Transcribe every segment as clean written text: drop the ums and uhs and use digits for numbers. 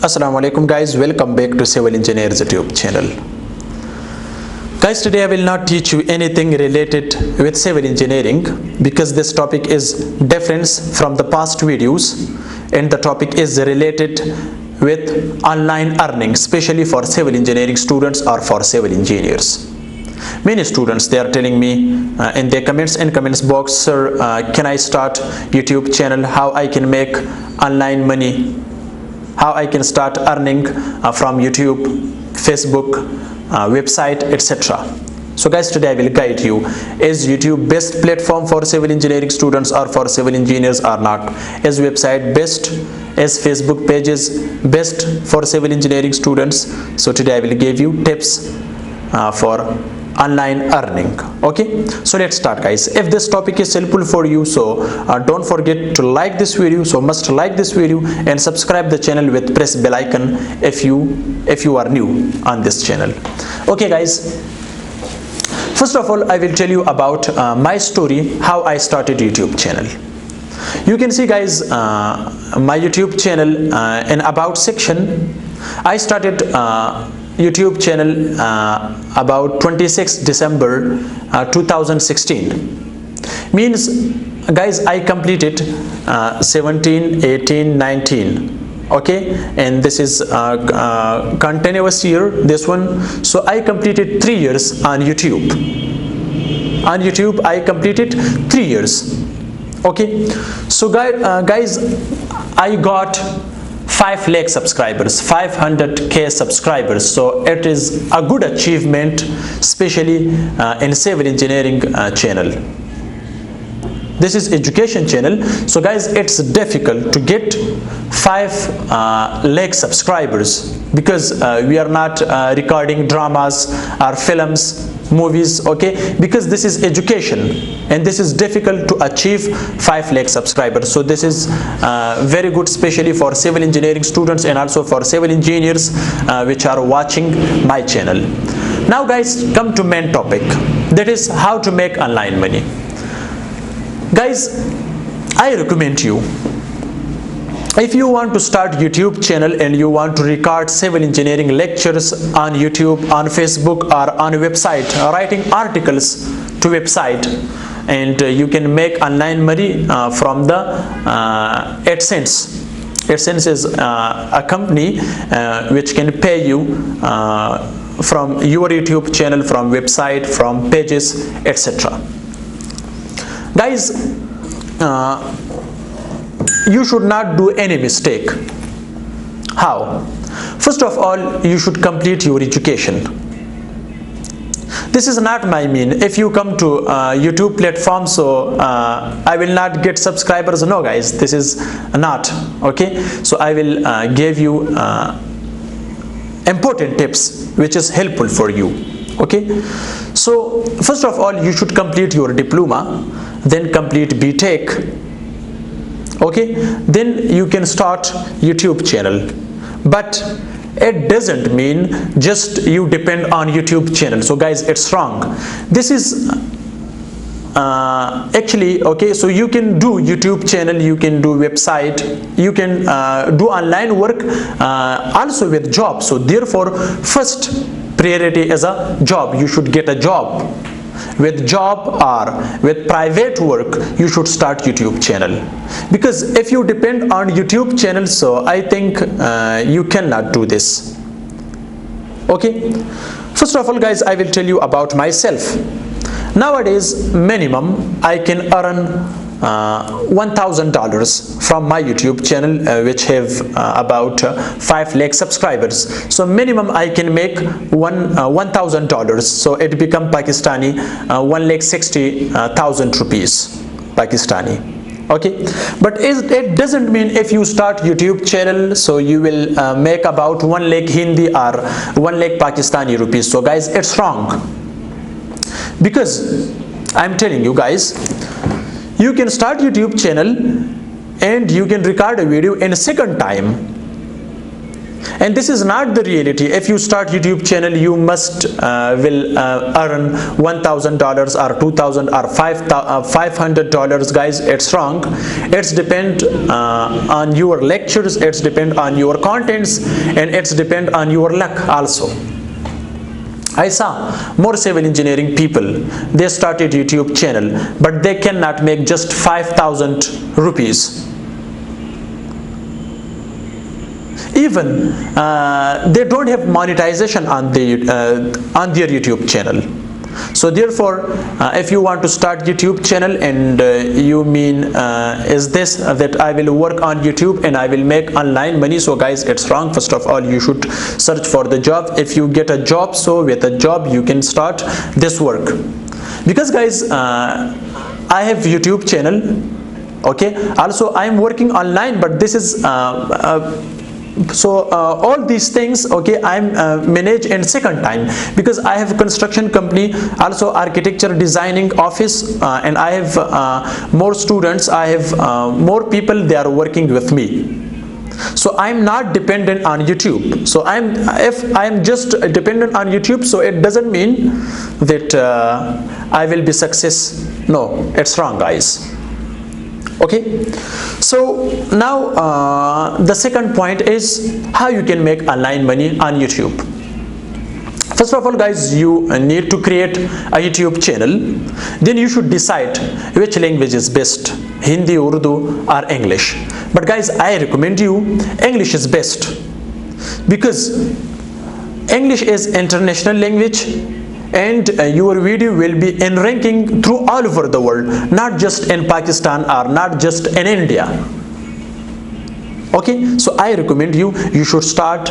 Assalamu alaikum guys, welcome back to Civil Engineers YouTube channel. Guys, today I will not teach you anything related with civil engineering because this topic is different from the past videos and the topic is related with online earning, especially for civil engineering students or for civil engineers. Many students, they are telling me in their comments box, sir, can I start YouTube channel? How I can make online money? How I can start earning from YouTube, Facebook, website, etc. So guys, today I will guide you. Is YouTube best platform for civil engineering students or for civil engineers or not? Is website best? Is Facebook pages best for civil engineering students? So today I will give you tips for online earning. Okay, so let's start guys. If this topic is helpful for you, so don't forget to like this video. So must like this video and subscribe the channel with press bell icon if you are new on this channel. Okay guys, first of all I will tell you about my story, how I started YouTube channel. You can see guys, my YouTube channel in about section. I started YouTube channel about 26 December 2016. Means guys, I completed 17, 18, 19. Okay, and this is continuous year, this one. So I completed 3 years on YouTube. On YouTube I completed 3 years. Okay, so guys, I got 5 lakh subscribers, 500k subscribers. So it is a good achievement, especially in civil engineering channel. This is education channel. So guys, it's difficult to get 5 lakh subscribers because we are not recording dramas or films, movies. Okay, because this is education and this is difficult to achieve 5 lakh subscribers. So this is very good, especially for civil engineering students and also for civil engineers which are watching my channel. Now guys, come to main topic, that is how to make online money. Guys, I recommend you, if you want to start YouTube channel and you want to record civil engineering lectures on YouTube, on Facebook or on website, writing articles to website, and you can make online money from the AdSense. AdSense is a company which can pay you from your YouTube channel, from website, from pages, etc. Guys, you should not do any mistake. How? First of all, you should complete your education. This is not my mean. If you come to YouTube platform, so I will not get subscribers. No guys, this is not. Okay, so I will give you important tips which is helpful for you. Okay, so first of all, you should complete your diploma, then complete BTech. Okay, then you can start YouTube channel. But it doesn't mean just you depend on YouTube channel. So guys, it's wrong. This is actually, okay, so you can do YouTube channel, you can do website, you can do online work also with job. So therefore, first priority is a job. You should get a job. With job or with private work, you should start YouTube channel, because if you depend on YouTube channel, so I think you cannot do this. Okay, first of all guys, I will tell you about myself. Nowadays minimum I can earn $1,000 from my YouTube channel which have about 5 lakh subscribers. So minimum I can make $1,000. So it become Pakistani 1,60,000 rupees Pakistani. Okay, but it doesn't mean if you start YouTube channel, so you will make about 1 lakh Hindi or 1 lakh Pakistani rupees. So guys, it's wrong, because I'm telling you guys, you can start YouTube channel and you can record a video in a second time. And this is not the reality. If you start YouTube channel, you must will earn $1,000 or 2,000 or $500. Guys, it's wrong. It's depend on your lectures, it's depend on your contents, and it's depend on your luck also. I saw more civil engineering people, they started YouTube channel, but they cannot make just 5,000 rupees. Even they don't have monetization on their YouTube channel. So therefore, if you want to start YouTube channel and you mean is this that I will work on YouTube and I will make online money, so guys, it's wrong. First of all, you should search for the job. If you get a job, so with a job you can start this work. Because guys, I have YouTube channel, okay, also I'm working online, but this is all these things, okay, I'm manage in second time, because I have a construction company, also architecture designing office, and I have more students, I have more people, they are working with me. So I'm not dependent on YouTube. So if I'm just dependent on YouTube, so it doesn't mean that I will be success. No, it's wrong, guys. Okay, so now the second point is how you can make online money on YouTube. First of all, guys, you need to create a YouTube channel. Then you should decide which language is best, Hindi, Urdu or English. But guys, I recommend you English is best, because English is international language, and your video will be in ranking through all over the world, not just in Pakistan or not just in India. Okay, so I recommend you should start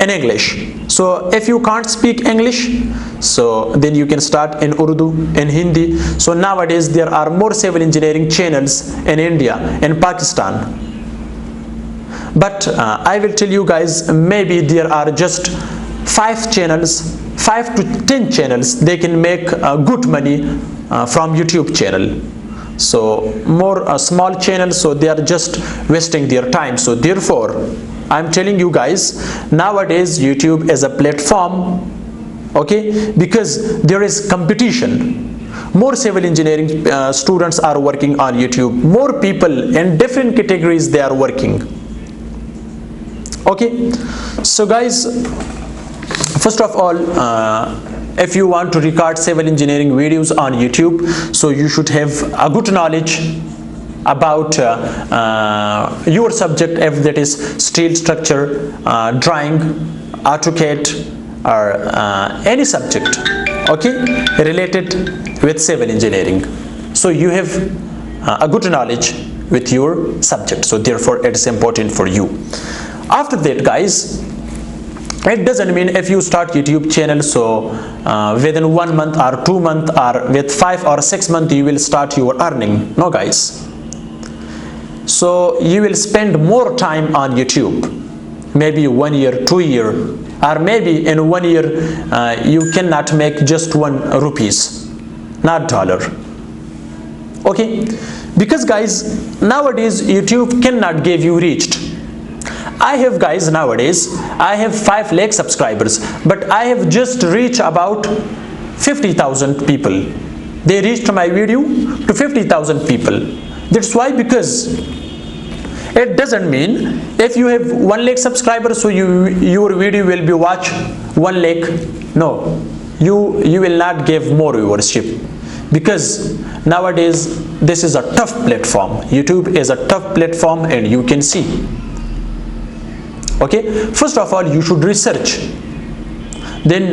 in English. So if you can't speak English, so then you can start in Urdu, in Hindi. So nowadays there are more civil engineering channels in India, in Pakistan. But I will tell you guys, maybe there are just 5 to 10 channels, they can make good money from YouTube channel. So more small channels, so they are just wasting their time. So therefore, I'm telling you guys, nowadays YouTube is a platform, okay, because there is competition. More civil engineering students are working on YouTube, more people in different categories, they are working. Okay, so guys, first of all, if you want to record civil engineering videos on YouTube, so you should have a good knowledge about your subject, if that is steel structure, drawing, AutoCAD, or any subject, okay, related with civil engineering. So you have a good knowledge with your subject, so therefore it is important for you. After that, guys, it doesn't mean if you start YouTube channel, so within 1 month or 2 months or with 5 or 6 months you will start your earning. No, guys. So you will spend more time on YouTube, maybe 1 year, 2 years, or maybe in 1 year you cannot make just 1 rupees, not dollar. Okay, because guys, nowadays YouTube cannot give you reached. I have, guys, nowadays I have 5 lakh subscribers, but I have just reached about 50,000 people. They reached my video to 50,000 people. That's why, because it doesn't mean if you have 1 lakh subscribers, so your video will be watched 1 lakh. No, you will not give more viewership, because nowadays this is a tough platform. YouTube is a tough platform, and you can see. Okay, first of all, you should research, then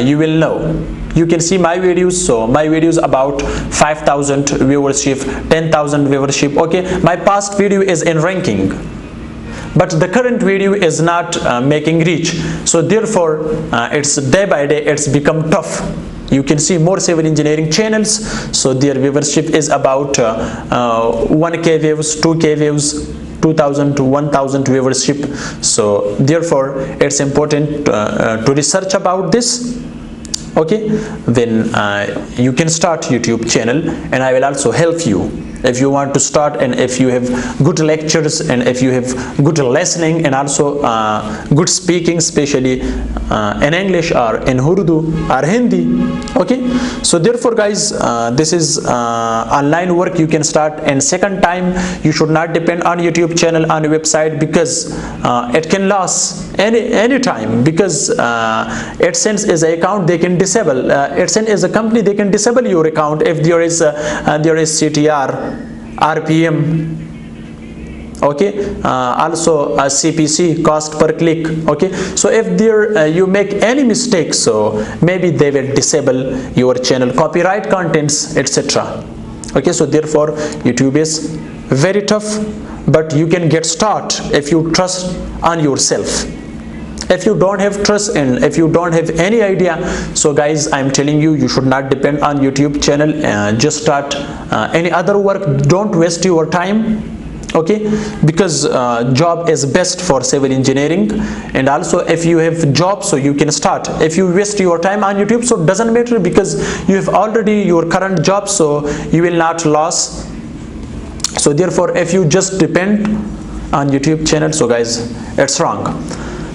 you will know. You can see my videos. So my videos about 5,000 viewership, 10,000 viewership. Okay, my past video is in ranking, but the current video is not making reach. So therefore, it's day by day it's become tough. You can see more civil engineering channels, so their viewership is about 1k views, 2k views, 2,000 to 1,000 viewership. So therefore it's important to research about this. Okay, then you can start YouTube channel, and I will also help you if you want to start, and if you have good lectures, and if you have good listening, and also good speaking, especially in English or in Urdu or Hindi. Okay, so therefore guys, this is online work you can start. And second time, you should not depend on YouTube channel, on website, because it can lose any time, because AdSense is an account they can disable. AdSense is a company, they can disable your account if there is CTR, RPM, okay, also CPC, cost per click. Okay, so if there you make any mistake, so maybe they will disable your channel, copyright contents, etc. Okay, so therefore YouTube is very tough, but you can get start if you trust on yourself. If you don't have trust and if you don't have any idea, so guys, I'm telling you, you should not depend on YouTube channel. Just start any other work. Don't waste your time. Okay, because job is best for civil engineering. And also if you have job, so you can start. If you waste your time on YouTube, so it doesn't matter, because you have already your current job, so you will not lose. So therefore, if you just depend on YouTube channel, so guys, it's wrong.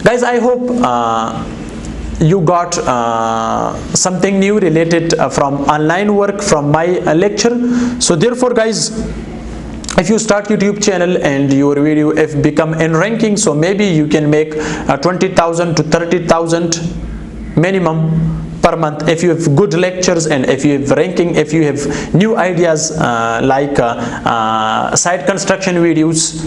Guys, I hope you got something new related from online work from my lecture. So therefore guys, if you start YouTube channel and your video if become in ranking, so maybe you can make 20,000 to 30,000 minimum per month if you have good lectures, and if you have ranking, if you have new ideas like site construction videos,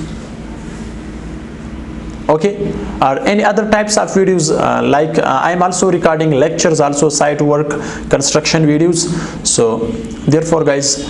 okay, or any other types of videos, like I am also recording lectures, also site work, construction videos. So therefore guys,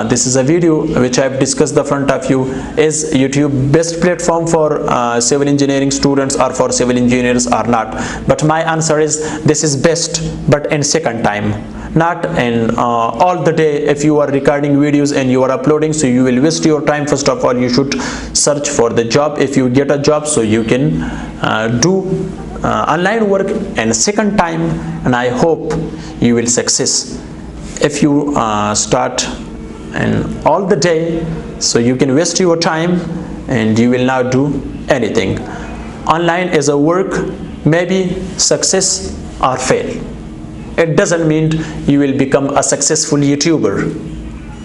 this is a video which I have discussed the front of you. Is YouTube best platform for civil engineering students or for civil engineers or not? But my answer is this is best, but in second time, not in all the day. If you are recording videos and you are uploading, so you will waste your time. First of all, you should search for the job. If you get a job, so you can do online work. And second time, and I hope you will success. If you start and all the day, so you can waste your time and you will not do anything. Online is a work, maybe success or fail. It doesn't mean you will become a successful YouTuber.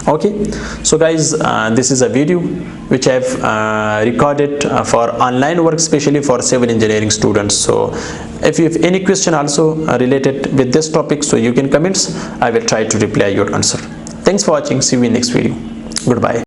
Okay, so guys, this is a video which I have recorded for online work, especially for civil engineering students. So if you have any question also related with this topic, so you can comments. I will try to reply your answer. Thanks for watching. See you in next video. Goodbye.